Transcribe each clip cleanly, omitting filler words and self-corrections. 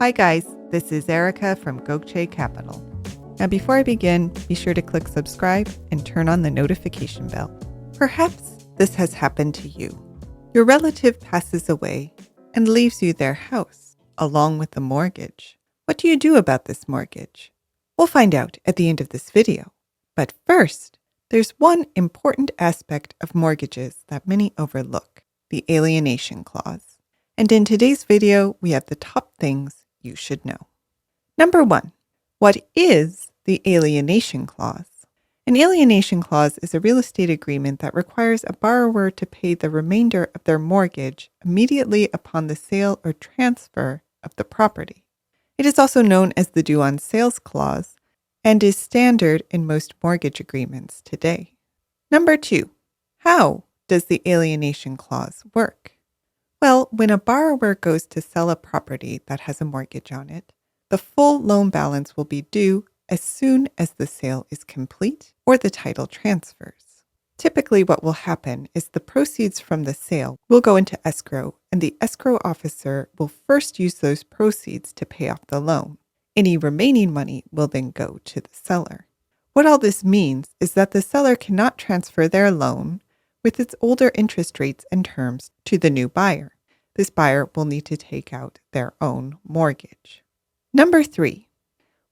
Hi guys, this is Erica from Gokce Capital. Now before I begin, be sure to click subscribe and turn on the notification bell. Perhaps this has happened to you. Your relative passes away and leaves you their house, along with the mortgage. What do you do about this mortgage? We'll find out at the end of this video. But first, there's one important aspect of mortgages that many overlook, the alienation clause. And in today's video, we have the top things you should know. Number 1, what is the alienation clause? An alienation clause is a real estate agreement that requires a borrower to pay the remainder of their mortgage immediately upon the sale or transfer of the property. It is also known as the due on sales clause and is standard in most mortgage agreements today. Number 2, how does the alienation clause work? Well, when a borrower goes to sell a property that has a mortgage on it, the full loan balance will be due as soon as the sale is complete or the title transfers. Typically, what will happen is the proceeds from the sale will go into escrow, and the escrow officer will first use those proceeds to pay off the loan. Any remaining money will then go to the seller. What all this means is that the seller cannot transfer their loan with its older interest rates and terms to the new buyer. This buyer will need to take out their own mortgage. Number 3,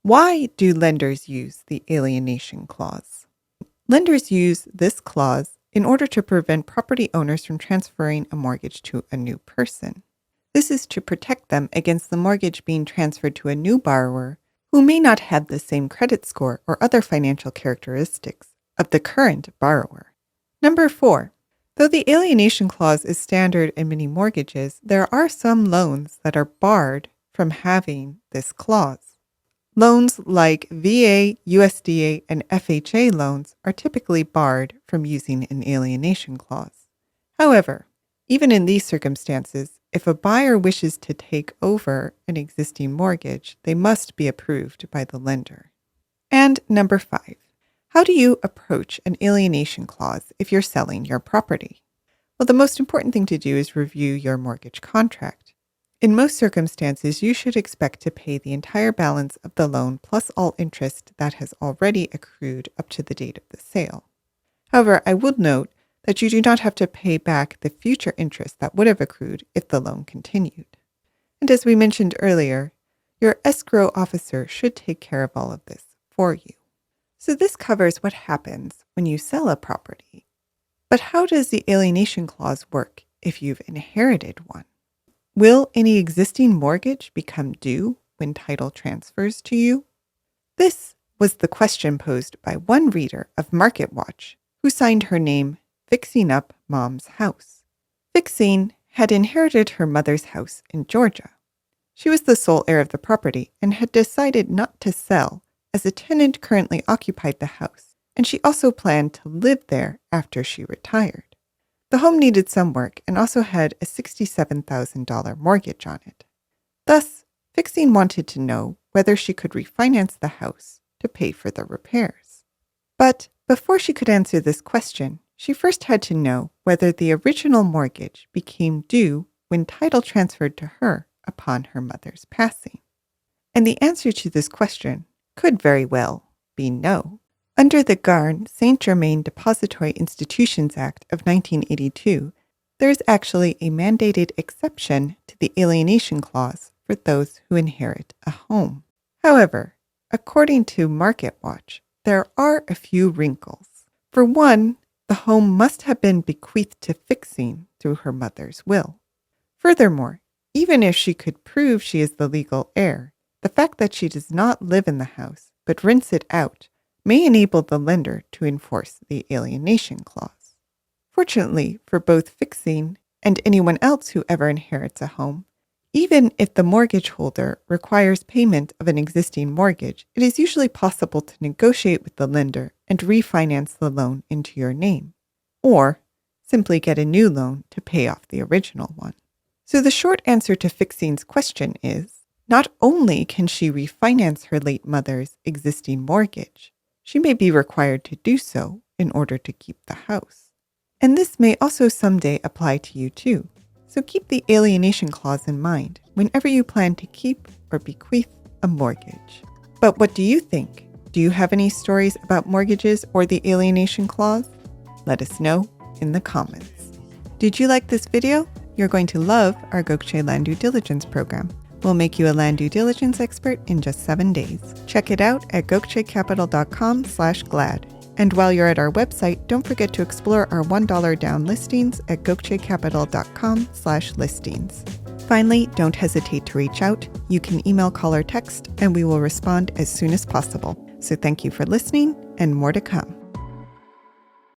why do lenders use the alienation clause? Lenders use this clause in order to prevent property owners from transferring a mortgage to a new person. This is to protect them against the mortgage being transferred to a new borrower who may not have the same credit score or other financial characteristics of the current borrower. Number 4, though the alienation clause is standard in many mortgages, there are some loans that are barred from having this clause. Loans like VA, USDA, and FHA loans are typically barred from using an alienation clause. However, even in these circumstances, if a buyer wishes to take over an existing mortgage, they must be approved by the lender. And number 5, how do you approach an alienation clause if you're selling your property? Well, the most important thing to do is review your mortgage contract. In most circumstances, you should expect to pay the entire balance of the loan plus all interest that has already accrued up to the date of the sale. However, I would note that you do not have to pay back the future interest that would have accrued if the loan continued. And as we mentioned earlier, your escrow officer should take care of all of this for you. So this covers what happens when you sell a property. But how does the alienation clause work if you've inherited one? Will any existing mortgage become due when title transfers to you? This was the question posed by one reader of MarketWatch who signed her name Fixing Up Mom's House. Fixing had inherited her mother's house in Georgia. She was the sole heir of the property and had decided not to sell as a tenant currently occupied the house, and she also planned to live there after she retired. The home needed some work and also had a $67,000 mortgage on it. Thus, Fixing wanted to know whether she could refinance the house to pay for the repairs. But before she could answer this question, she first had to know whether the original mortgage became due when title transferred to her upon her mother's passing. And the answer to this question could very well be no. Under the Garn-St. Germain Depository Institutions Act of 1982, there is actually a mandated exception to the alienation clause for those who inherit a home. However, according to MarketWatch, there are a few wrinkles. For one, the home must have been bequeathed to Fixing through her mother's will. Furthermore, even if she could prove she is the legal heir, the fact that she does not live in the house but rents it out may enable the lender to enforce the alienation clause. Fortunately for both Fixing and anyone else who ever inherits a home, even if the mortgage holder requires payment of an existing mortgage, it is usually possible to negotiate with the lender and refinance the loan into your name, or simply get a new loan to pay off the original one. So the short answer to Fixing's question is, not only can she refinance her late mother's existing mortgage, she may be required to do so in order to keep the house. And this may also someday apply to you too. So keep the alienation clause in mind whenever you plan to keep or bequeath a mortgage. But what do you think? Do you have any stories about mortgages or the alienation clause? Let us know in the comments. Did you like this video? You're going to love our Gokce Land Due Diligence program. We'll make you a land due diligence expert in just 7 days. Check it out at gokcecapital.com/glad. And while you're at our website, don't forget to explore our $1 down listings at gokcecapital.com/listings. Finally, don't hesitate to reach out. You can email, call, or text, and we will respond as soon as possible. So thank you for listening, and more to come.